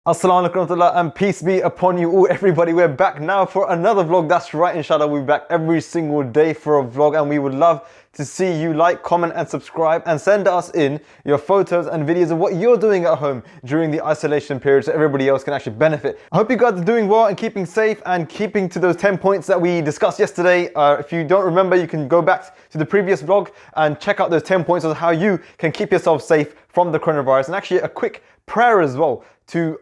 Assalamu alaikum warahmatullah and peace be upon you all everybody. We're back now for another vlog. That's right, inshallah, we'll be back every single day for a vlog, and we would love to see you like, comment and subscribe and send us in your photos and videos of what you're doing at home during the isolation period so everybody else can actually benefit. I hope you guys are doing well and keeping safe and keeping to those 10 points that we discussed yesterday. If you don't remember, you can go back to the previous vlog and check out those 10 points of how you can keep yourself safe from the coronavirus, and actually a quick prayer as well to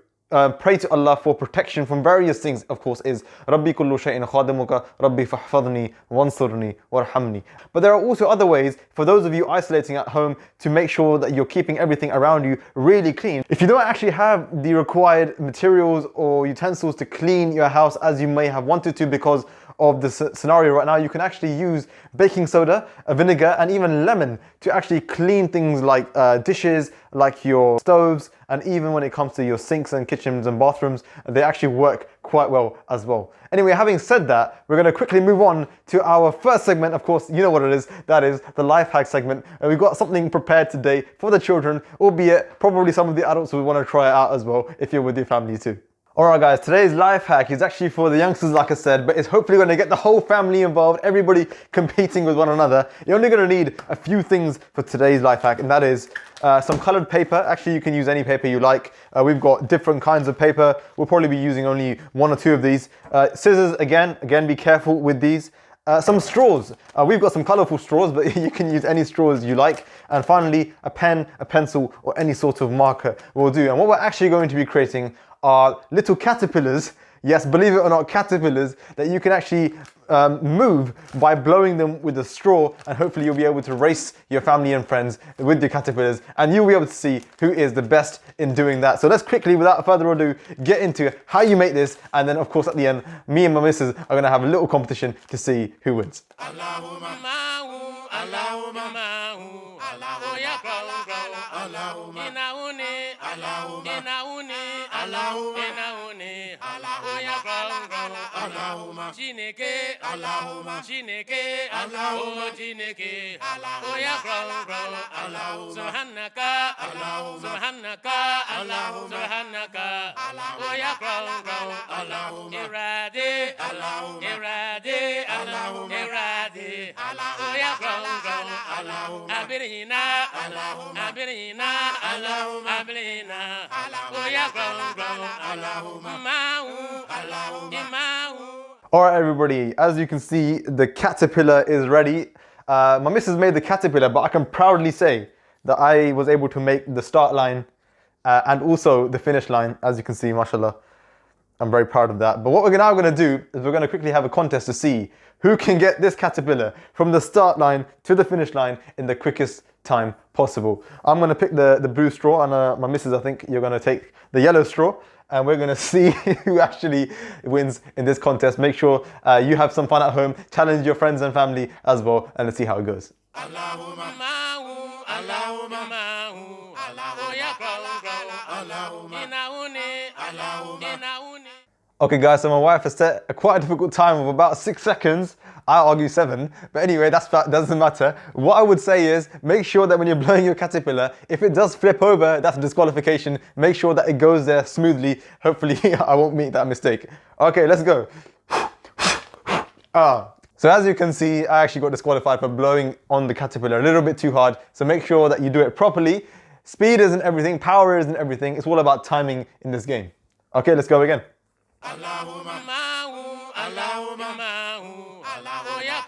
pray to Allah for protection from various things, of course, is Rabbi kullu shay'in khadimuka, Rabbi fahfadni wansurni warhamni. But there are also other ways for those of you isolating at home to make sure that you're keeping everything around you really clean. If you don't actually have the required materials or utensils to clean your house as you may have wanted to because of the scenario right now, you can actually use baking soda, vinegar and even lemon to actually clean things like dishes, like your stoves, and even when it comes to your sinks and kitchens and bathrooms, they actually work quite well as well. Anyway, having said that, we're going to quickly move on to our first segment. Of course, you know what it is. That is the life hack segment. And we've got something prepared today for the children, albeit probably some of the adults will want to try it out as well if you're with your family too. Alright guys, today's life hack is actually for the youngsters, like I said, but it's hopefully going to get the whole family involved, everybody competing with one another. You're only going to need a few things for today's life hack, and that is some coloured paper. Actually, you can use any paper you like. We've got different kinds of paper. We'll probably be using only one or two of these. Scissors, again, be careful with these. Some straws. We've got some colourful straws, but you can use any straws you like. And finally, a pen, a pencil, or any sort of marker will do. And what we're actually going to be creating are little caterpillars, yes, believe it or not, caterpillars that you can actually move by blowing them with a straw, and hopefully you'll be able to race your family and friends with your caterpillars, and you'll be able to see who is the best in doing that. So let's quickly, without further ado, get into how you make this, and then of course at the end, me and my missus are going to have a little competition to see who wins. Jineke, Allahumma, Jineke, Allahumma, Jineke, Oya ground, Allahumma, Subhanaka, Allahumma, Subhanaka, Allahumma, Subhanaka, Oya ground, Allahumma, Irade, Allahumma, Irade, Allahumma, Irade, Oya ground, Allahumma, Abirina, Allahumma, Abirina, Allahumma, Abirina, Oya ground, Allahumma, Ma'u, Allahumma, Ma'u. Alright everybody, as you can see, the caterpillar is ready. My missus made the caterpillar, but I can proudly say that I was able to make the start line and also the finish line, as you can see, mashallah. I'm very proud of that. But what we're now going to do is we're going to quickly have a contest to see who can get this caterpillar from the start line to the finish line in the quickest time possible. I'm going to pick the blue straw, and my missus, I think you're going to take the yellow straw. And we're going to see who actually wins in this contest. Make sure you have some fun at home, challenge your friends and family as well, and let's see how it goes. Allahumma ma'u, Allahumma ma'u, Allahumma. Okay guys, so my wife has set quite a difficult time of about 6 seconds. I argue 7, but anyway, that doesn't matter. What I would say is, make sure that when you're blowing your caterpillar, if it does flip over, that's a disqualification. Make sure that it goes there smoothly. Hopefully, I won't make that mistake. Okay, let's go. So as you can see, I actually got disqualified for blowing on the caterpillar a little bit too hard. So make sure that you do it properly. Speed isn't everything, power isn't everything. It's all about timing in this game. Okay, let's go again. Allahumma ma'u, Allahumma ma'u, Oya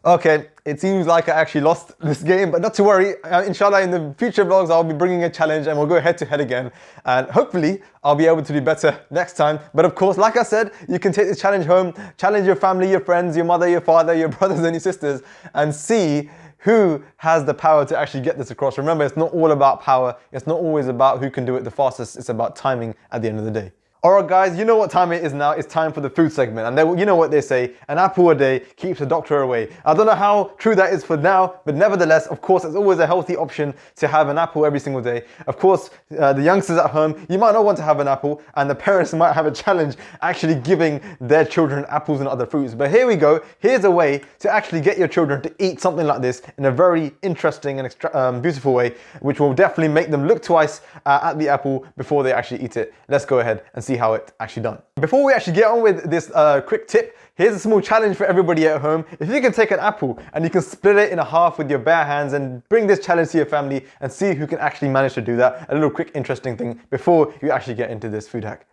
Okay, it seems like I actually lost this game, but not to worry. Inshallah, in the future vlogs, I'll be bringing a challenge and we'll go head to head again. And hopefully, I'll be able to do better next time. But of course, like I said, you can take this challenge home, challenge your family, your friends, your mother, your father, your brothers and your sisters, and see who has the power to actually get this across. Remember, it's not all about power. It's not always about who can do it the fastest. It's about timing at the end of the day. Alright guys, you know what time it is now. It's time for the food segment. And you know what they say, an apple a day keeps the doctor away. I don't know how true that is for now, but nevertheless, of course, it's always a healthy option to have an apple every single day. Of course, the youngsters at home, you might not want to have an apple, and the parents might have a challenge actually giving their children apples and other fruits. But here we go. Here's a way to actually get your children to eat something like this in a very interesting and beautiful way, which will definitely make them look twice at the apple before they actually eat it. Let's go ahead and see how it's actually done. Before we actually get on with this quick tip, here's a small challenge for everybody at home. If you can take an apple and you can split it in half with your bare hands and bring this challenge to your family and see who can actually manage to do that. A little quick interesting thing before you actually get into this food hack.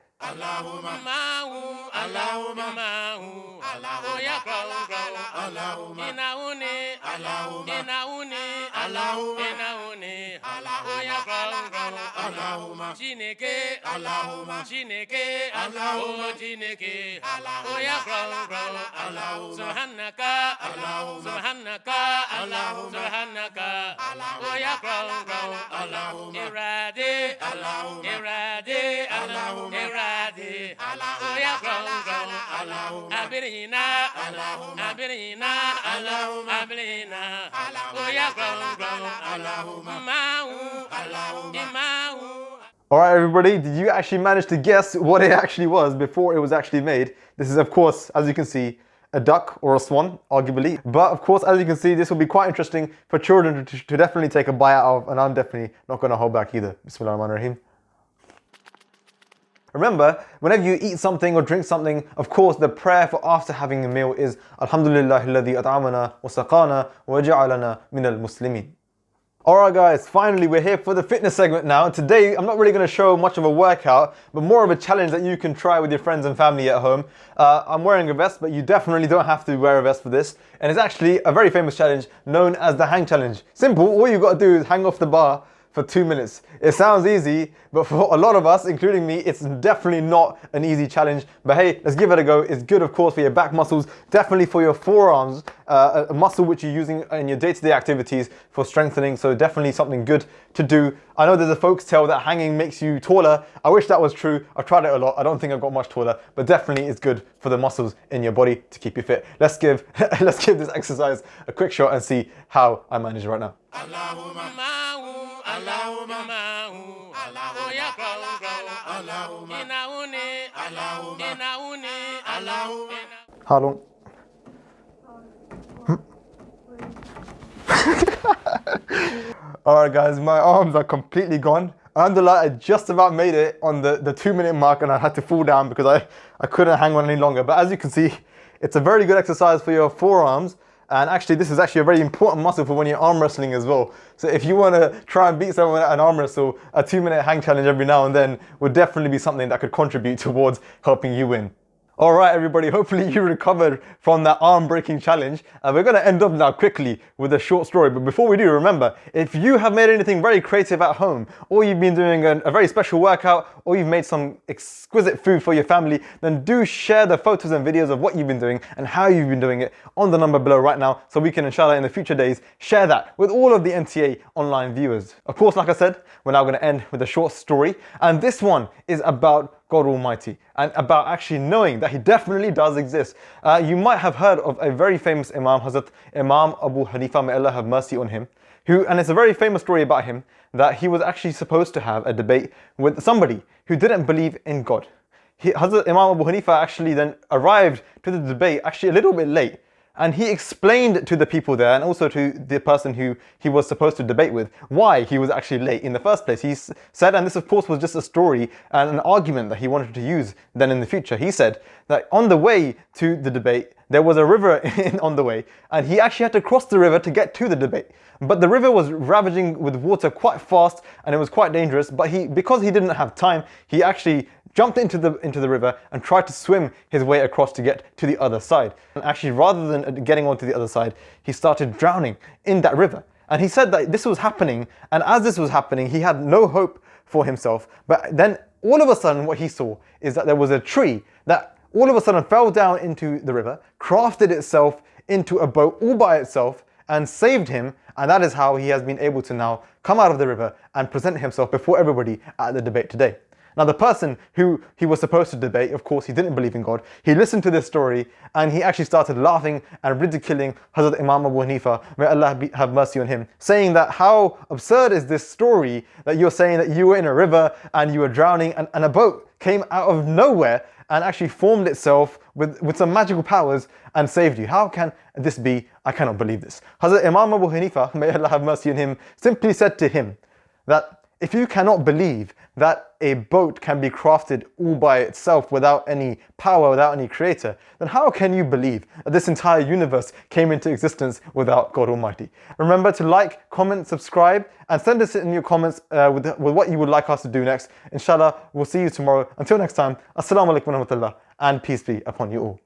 Chineke, Allahumma, Chineke, Allahumma, Chineke, Oya ground, ground, Subhanaka, Subhanaka, Subhanaka, Oya ground, ground, Irade, Irade, Irade, Oya ground, ground, Abirina, Abirina, Abirina, Oya ground, ground, Mau, Imau. Alright everybody, did you actually manage to guess what it actually was before it was actually made? This is of course, as you can see, a duck or a swan, arguably. But of course, as you can see, this will be quite interesting for children to definitely take a bite out of, and I'm definitely not going to hold back either. Bismillahirrahmanirrahim. Remember, whenever you eat something or drink something, of course, the prayer for after having a meal is Alhamdulillahi alladhi at'amana wa saqana wa ja'alana minal muslimin. Alright guys, finally we're here for the fitness segment now. Today I'm not really going to show much of a workout, but more of a challenge that you can try with your friends and family at home. I'm wearing a vest, but you definitely don't have to wear a vest for this. And it's actually a very famous challenge known as the hang challenge. Simple, all you've got to do is hang off the bar for 2 minutes. It sounds easy, but for a lot of us, including me, it's definitely not an easy challenge. But hey, let's give it a go. It's good, of course, for your back muscles, definitely for your forearms, a muscle which you're using in your day-to-day activities for strengthening. So definitely something good to do. I know there's a folks tale that hanging makes you taller. I wish that was true. I've tried it a lot. I don't think I've got much taller, but definitely it's good for the muscles in your body to keep you fit. Let's give this exercise a quick shot and see how I manage right now. How long? Alright guys, my arms are completely gone. Alhamdulillah, I just about made it on the 2 minute mark and I had to fall down because I couldn't hang on any longer. But as you can see, it's a very good exercise for your forearms. And actually, this is actually a very important muscle for when you're arm wrestling as well. So if you want to try and beat someone at an arm wrestle, a 2 minute hang challenge every now and then would definitely be something that could contribute towards helping you win. Alright everybody, hopefully you recovered from that arm breaking challenge. We're going to end up now quickly with a short story. But before we do, remember, if you have made anything very creative at home, or you've been doing a very special workout, or you've made some exquisite food for your family, then do share the photos and videos of what you've been doing and how you've been doing it on the number below right now, so we can, inshallah, in the future days, share that with all of the MTA online viewers. Of course, like I said, we're now going to end with a short story. And this one is about God Almighty and about actually knowing that He definitely does exist. You might have heard of a very famous Imam, Hazrat Imam Abu Hanifa, may Allah have mercy on him, and it's a very famous story about him, that he was actually supposed to have a debate with somebody who didn't believe in God. Hazrat Imam Abu Hanifa actually then arrived to the debate actually a little bit late. And he explained to the people there and also to the person who he was supposed to debate with why he was actually late in the first place. He said, and this of course was just a story and an argument that he wanted to use then in the future. He said that on the way to the debate, there was a river on the way, and he actually had to cross the river to get to the debate. But the river was ravaging with water quite fast and it was quite dangerous. But because he didn't have time, he actually jumped into the river and tried to swim his way across to get to the other side. And actually, rather than getting onto the other side, he started drowning in that river. And he said that this was happening, and as this was happening, he had no hope for himself. But then all of a sudden, what he saw is that there was a tree that all of a sudden fell down into the river, crafted itself into a boat all by itself, and saved him. And that is how he has been able to now come out of the river and present himself before everybody at the debate today. Now, the person who he was supposed to debate, of course, he didn't believe in God. He listened to this story and he actually started laughing and ridiculing Hazrat Imam Abu Hanifa, may Allah have mercy on him, saying that how absurd is this story that you're saying that you were in a river and you were drowning and a boat came out of nowhere and actually formed itself with some magical powers and saved you. How can this be? I cannot believe this. Hazrat Imam Abu Hanifa, may Allah have mercy on him, simply said to him that if you cannot believe that a boat can be crafted all by itself without any power, without any creator, then how can you believe that this entire universe came into existence without God Almighty? Remember to like, comment, subscribe, and send us in your comments with what you would like us to do next. Inshallah, we'll see you tomorrow. Until next time, Assalamu alaikum wa rahmatullah, and peace be upon you all.